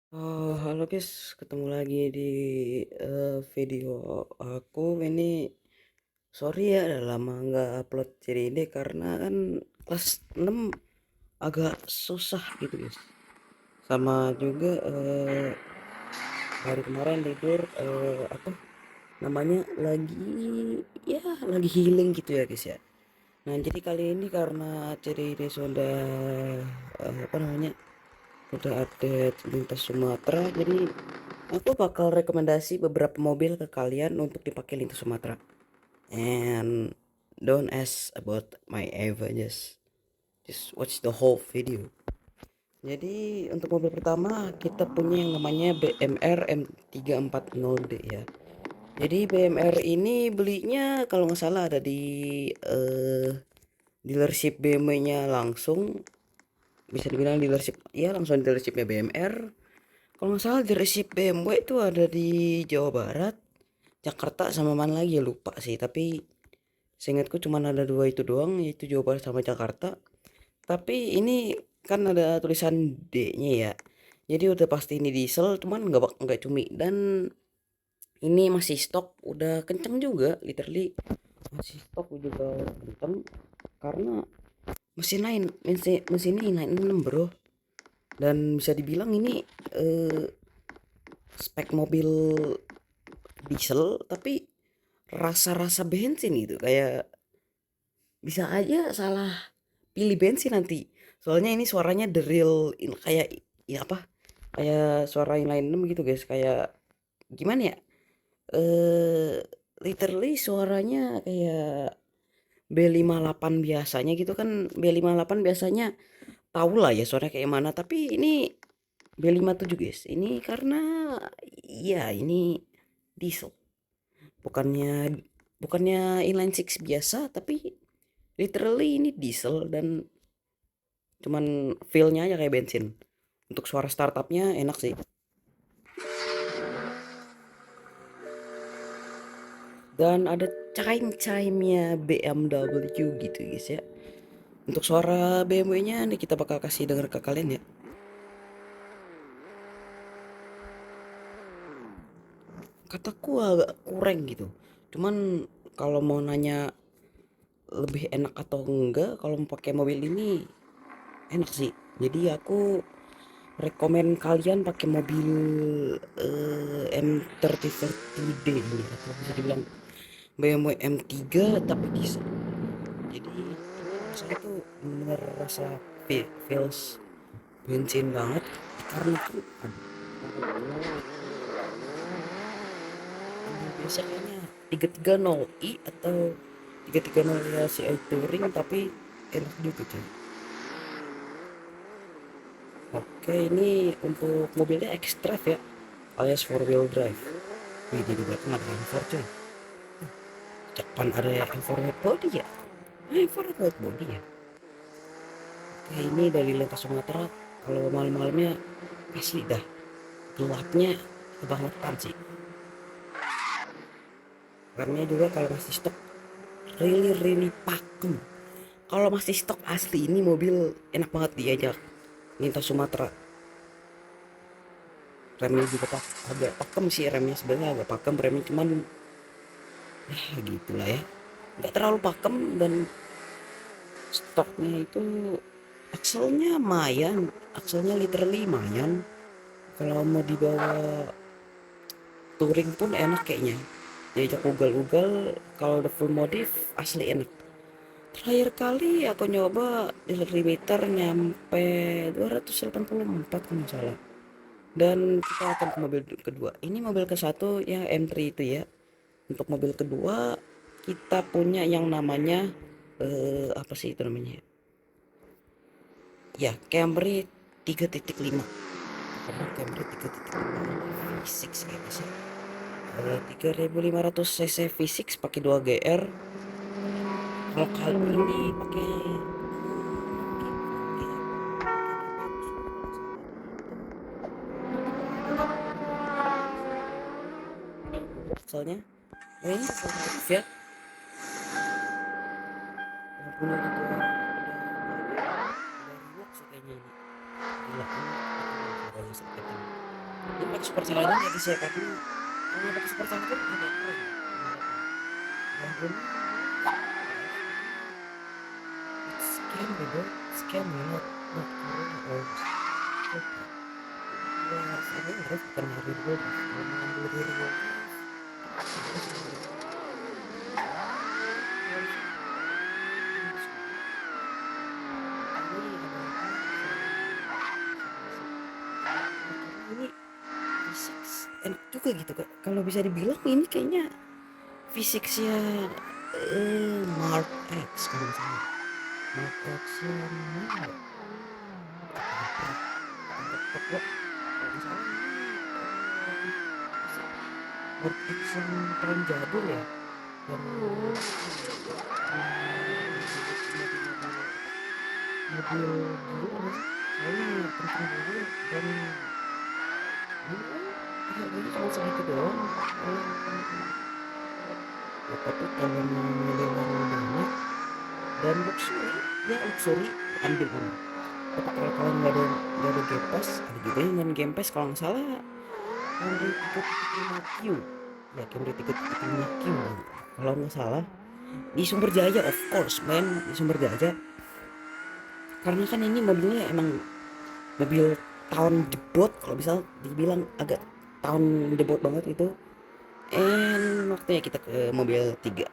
Halo guys, ketemu lagi di video aku ini. Sorry ya, udah lama nggak upload jadi ini karena kan kelas 6 agak susah gitu guys. Sama juga hari kemarin tidur apa namanya lagi healing gitu ya guys ya. Nah jadi kali ini karena jadi ini sudah apa namanya udah update lintas Sumatera, jadi aku bakal rekomendasi beberapa mobil ke kalian untuk dipakai lintas Sumatera. And don't ask about my advantages. Just watch the whole video. Jadi untuk mobil pertama kita punya yang namanya BMR M340D ya. Jadi BMR ini belinya kalau nggak salah ada di dealership BMW-nya langsung. Bisa dibilang dealership, ya langsung dealershipnya BMR. Kalau nggak salah dealership BMW itu ada di Jawa Barat, Jakarta, sama mana lagi ya lupa sih. Tapi seingatku cuma ada dua itu doang, yaitu Jawa Barat sama Jakarta. Tapi ini kan ada tulisan D-nya ya. Jadi udah pasti ini diesel, cuman nggak cumi, dan ini masih stok, udah kenceng juga, literally masih stok juga kenceng karena mesin ini 96 bro, dan bisa dibilang ini eh, spek mobil diesel tapi rasa-rasa bensin gitu, kayak bisa aja salah pilih bensin nanti. Soalnya ini suaranya the real kayak ya apa? Kayak suara inline 6 gitu guys, kayak gimana ya? Eh literally suaranya kayak B58 biasanya gitu kan. B58 biasanya tau lah ya suaranya kayak mana, tapi ini B57 guys. Ini karena ya ini diesel. Bukannya bukannya inline six biasa, tapi literally ini diesel, dan cuman feel-nya aja kayak bensin. Untuk suara startupnya enak sih. Dan ada chime-chime-nya BMW gitu guys ya. Untuk suara BMW-nya nih kita bakal kasih denger ke kalian ya. Kataku agak kurang gitu. Cuman kalau mau nanya lebih enak atau enggak kalau mau pakai mobil ini, enak sih. Jadi aku rekomen kalian pakai mobil M3030D ini, atau bisa dibilang BMW M3 tapi diesel. Jadi ini rasanya tuh bener rasa feels bensin banget, karena kan mobil biasa kayaknya 330i atau 330 ya CI Touring, tapi enak juga cuy. Oke, ini untuk mobilnya X-Drive ya, alias 4 wheel drive. Wih, di belakang ada M4 cuy. Depan ada M4 white body ya. M4 white body ya. Oke, ini dari lintas Sumatera. Kalau malam-malamnya asli dah, gelapnya kebangetan sih. Karena juga kalau masih stok, really pakem. Kalau masih stok asli ini mobil enak banget diajak lintas Sumatera. Remnya juga agak pakem sih, remnya sebenarnya agak pakem remnya, cuman ya gitulah ya, nggak terlalu pakem. Dan stoknya itu akselnya lumayan, akselnya literally lumayan. Kalau mau dibawa touring pun enak kayaknya, diajak ugal-ugal. Kalau udah full modif asli enak. Terakhir kali aku nyoba di limiter nyampe 284 kalau nggak salah. Dan kita akan ke mobil kedua. Ini mobil ke satu yang M3 itu ya. Untuk mobil kedua kita punya yang namanya apa sih itu namanya? Ya, Camry 3.5. Karena Camry 3.5 V6 ya guys ya. 3500 cc V6 pakai 2 GR. Kalau kali ini pakai soalnya ini sensitif ya. Lampunya juga udah riwak sih kayaknya ini. Gila, ini suaranya sakit ini. Ini pakai supercharger jadi saya karena kalau pakai supercharger agak keren dan ini it's Camry bro, it's Camry not Corolla or Supra. Jadi ya saya drive bukan rear wheel drive, kalau mau ambil rear wheel drive harus ambil ini ada apa karena ini fisik enak juga gitu kak. Kalau bisa dibilang ini kayaknya fisiknya Mark X kalau nggak salah. Mark X yang mana ya? Ketabrak, ketabrak truk kalau nggak salah ini apa sih? Mark X yang tren jadul ya, yang mobil dulu apa sih? Soalnya penting dulu dan ini harganya cuma segitu doang. Ya tapi kalau mau model yang banyak dan luxury, ya luxury ambil ini. Tapi kalau kalian nggak ada Game Pass, ada juga yang main Game Pass kalau nggak salah Camry 3.5Q, ya Camry 3.5Q kalau nggak salah di Sumber Jaya, of course man, di Sumber Jaya. Karena kan ini mobilnya emang mobil tahun jebot, kalau bisa dibilang agak tahun jebot banget itu. Waktunya kita ke mobil 3.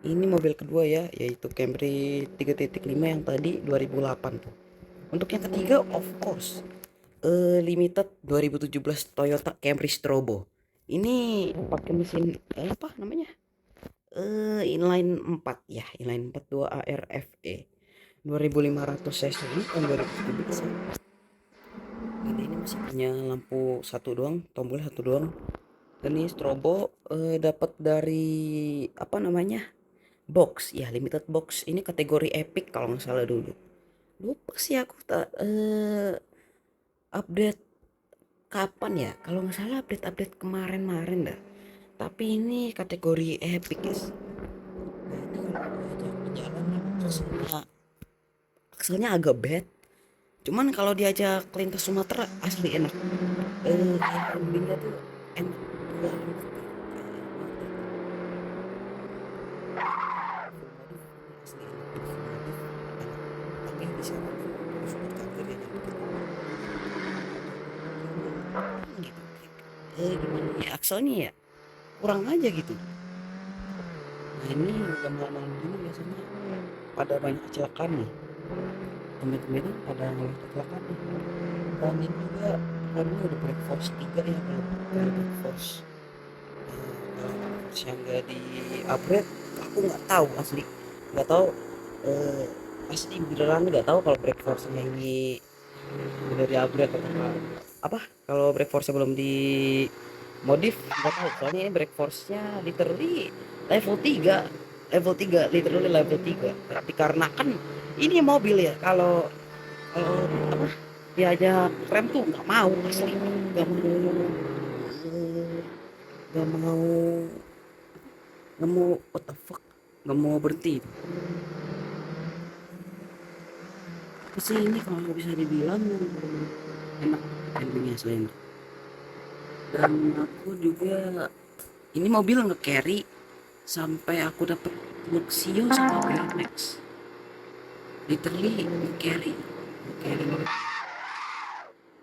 Ini mobil kedua ya, yaitu Camry 3.5 yang tadi 2008 tuh. Untuk yang ketiga of course limited 2017 Toyota Camry Strobo. Ini pakai mesin apa namanya? Inline 4 ya, inline 4 2 ARFE 2500 cc ini tahun 2017 ya. Dan ini masih punya lampu satu doang, tombol satu doang. Dan ini strobo dapat dari apa namanya? Box ya, limited box. Ini kategori epic kalau nggak salah dulu. Lupa sih aku tak update kapan ya? Kalau nggak salah update kemarin-marin dah. Tapi ini kategori epic guys. Nah ini kalau diajak ke jalan memang akselnya agak bad. Cuman kalau diajak lintas Sumatera asli enak. Handlingnya tuh enak. Nggak ribet kayak full modif ini asli enak. Ini full modif enak. Tapi disaranin support charger yang dikit gitu. Gimana ya akselnya ya kurang aja gitu. Nah ini udah malam-malam gini biasanya pada banyak kecelakaan nih, temen-temen pada banyak kecelakaan nih. Dan ini juga remnya udah brake force 3 ya, kalau brake force kalau brake force yang gak di upgrade aku nggak tahu asli, nggak tahu eh, asli beneran nggak tahu kalau brake force nya ini udah di upgrade atau apa. Kalau brake force nya belum di modif nggak tahu, soalnya ini brake force nya literally level 3, level 3 literally level 3. Tapi karena kan ini mobil ya, kalau kalau apa diajak rem tuh nggak mau asli, nggak mau nggak mau nggak mau what the fuck, nggak mau berhenti. Tapi sih ini kalau bisa dibilang enak handlingnya selain. Dan aku juga ini mobil nge-carry sampai aku dapet Luxio sama Bernex, literally nge-carry banget.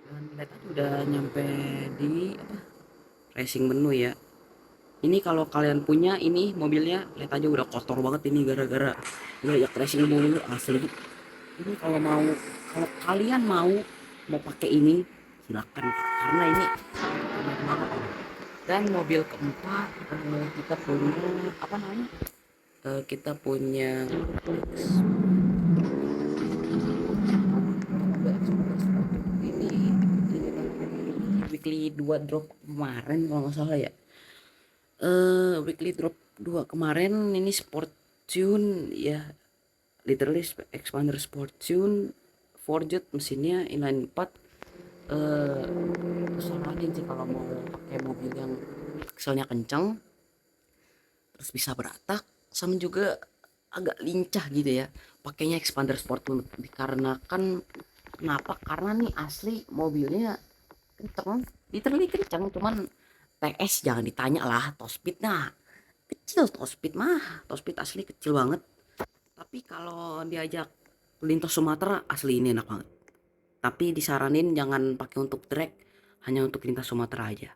Dan lihat aja udah nyampe di apa racing menu ya. Ini kalau kalian punya ini mobilnya, lihat aja udah kotor banget ini gara-gara ya racing menu asli. Ini kalau mau, kalau kalian mau pakai ini silakan karena ini keren banget. Dan mobil keempat kita punya apa namanya? Kita punya ini weekly 2 drop kemarin kalau nggak salah ya. Weekly drop 2 kemarin ini sport tune ya, literally expander sport tune forged mesinnya inline 4. Saranin sih kalau mau pakai mobil yang akselnya kencang terus bisa beratak sama juga agak lincah gitu ya, pakainya expander sport tune. Dikarenakan kenapa, karena nih asli mobilnya kenceng literally kencang, cuman TS jangan ditanya lah, top speed nah kecil, top speed asli kecil banget. Tapi kalau diajak lintas Sumatera asli ini enak banget, tapi disaranin jangan pakai untuk drag, hanya untuk lintas Sumatera aja.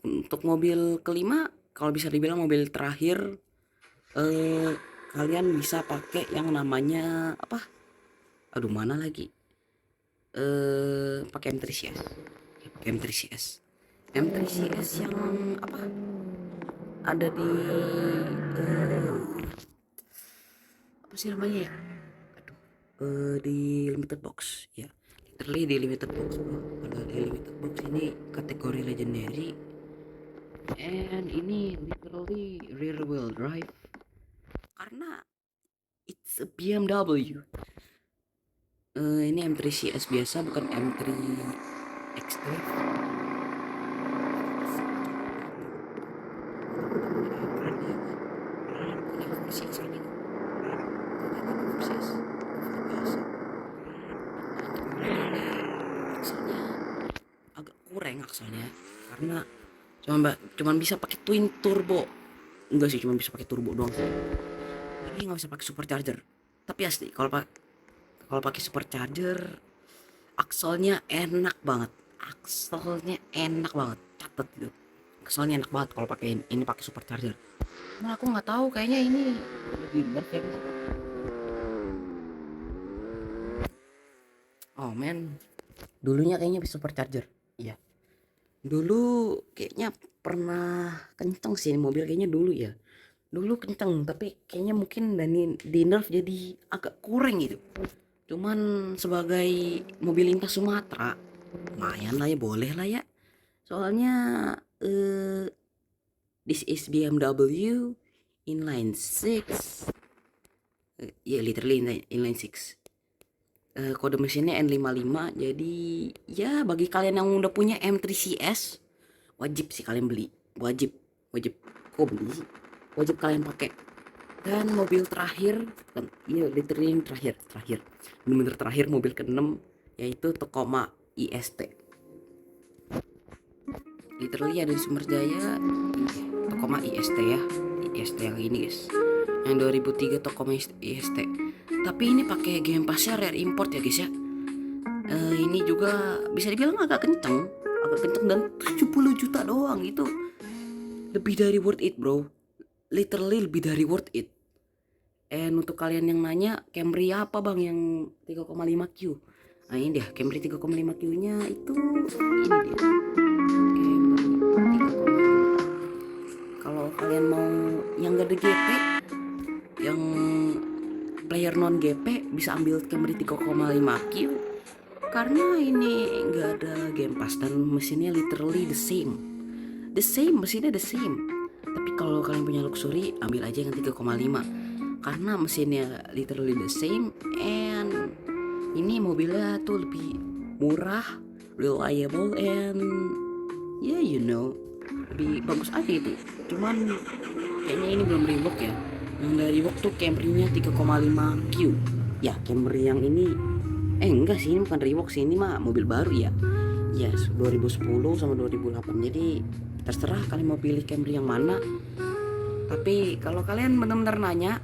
Untuk mobil kelima, kalau bisa dibilang mobil terakhir, eh, kalian bisa pakai yang namanya apa, aduh mana lagi, pakai M3 CS, pakai M3 CS, M3 CS yang apa, ada di apa sih namanya ya, aduh, di limited box ya, literally di limited box bro. Kalau di limited box ini kategori legendary, and ini literally rear wheel drive karena it's a BMW. Ini M3 CS biasa, bukan M3 X-Drive. Agak kurang akselnya karena cuman bisa pakai twin turbo, enggak sih, cuma bisa pakai turbo doang, jadi nggak bisa pakai supercharger. Tapi asli kalau pakai supercharger akselnya enak banget, catet gitu, akselnya enak banget kalau pakai ini pakai supercharger. Nah aku nggak tahu, kayaknya ini lebih berat ya. Oh men, dulunya kayaknya bisa supercharger. Iya, dulu kayaknya pernah kenceng sih mobil kayaknya dulu ya, dulu kenceng, tapi kayaknya mungkin di nerf jadi agak kurang gitu. Cuman sebagai mobil lintas Sumatera lumayan lah ya, boleh lah ya, soalnya eh this is BMW inline 6, ya literally inline 6. Kode mesinnya N55, jadi ya bagi kalian yang udah punya M3 CS wajib sih kalian beli, wajib, wajib, kok beli sih, wajib kalian pakai. Dan mobil terakhir, kan iya literally yang terakhir bener-bener terakhir, mobil ke-6 yaitu Tacoma IST. Literally ada di Sumberjaya, Tacoma IST ya, IST yang ini guys, yang 2003 Tacoma IST. Tapi ini pakai game passnya rare import ya guys ya. Ini juga bisa dibilang agak kenceng dan 70 juta doang, itu lebih dari worth it bro, literally lebih dari worth it. And untuk kalian yang nanya Camry apa bang yang 3,5Q, nah ini dia Camry 3,5Q nya itu, ini dia Camry 3,5. Kalau kalian mau yang gak ada GP, yang player non GP, bisa ambil Camry 3,5Q karena ini nggak ada game pass dan mesinnya literally the same, mesinnya the same. Tapi kalau kalian punya luxury, ambil aja yang 3,5 karena mesinnya literally the same, and ini mobilnya tuh lebih murah, reliable, and yeah you know, lebih bagus aja itu. Cuman kayaknya ini belum rework ya, yang dari rework tuh Camry-nya 3,5Q ya. Camry yang ini enggak sih, ini bukan rework sih, ini mah mobil baru ya. Yes, 2010 sama 2008. Jadi terserah kalian mau pilih Camry yang mana. Tapi kalau kalian benar-benar nanya,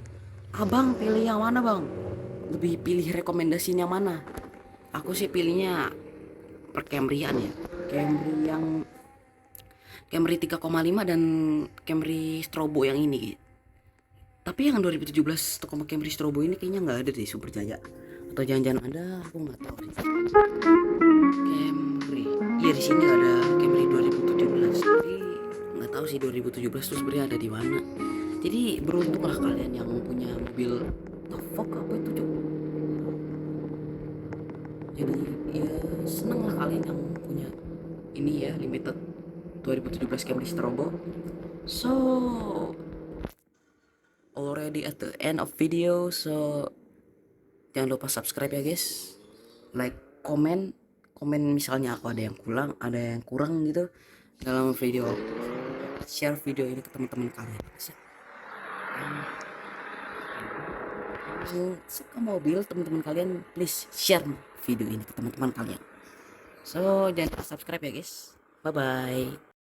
abang pilih yang mana bang, lebih pilih rekomendasi yang mana, aku sih pilihnya per Camryan ya. Camry yang Camry 3,5 dan Camry Strobo yang ini. Tapi yang 2017 Tacoma Camry Strobo ini kayaknya nggak ada di Superjaya, atau jangan-jangan ada, aku nggak tahu sih. Camry, iya di sini ada Camry 2017, tapi nggak tahu sih 2017 tuh sebenarnya ada di mana. Jadi beruntunglah kalian yang punya mobil, the fuck apa itu cuk. Jadi ya seneng lah kalian yang punya ini ya, limited 2017 Camry Strobo. So already at the end of video, so jangan lupa subscribe ya guys, like, komen, misalnya aku ada yang kurang gitu dalam video, share video ini ke teman-teman kalian yang suka mobil. Teman-teman kalian please share video ini ke teman-teman kalian. So jangan lupa subscribe ya guys. Bye bye.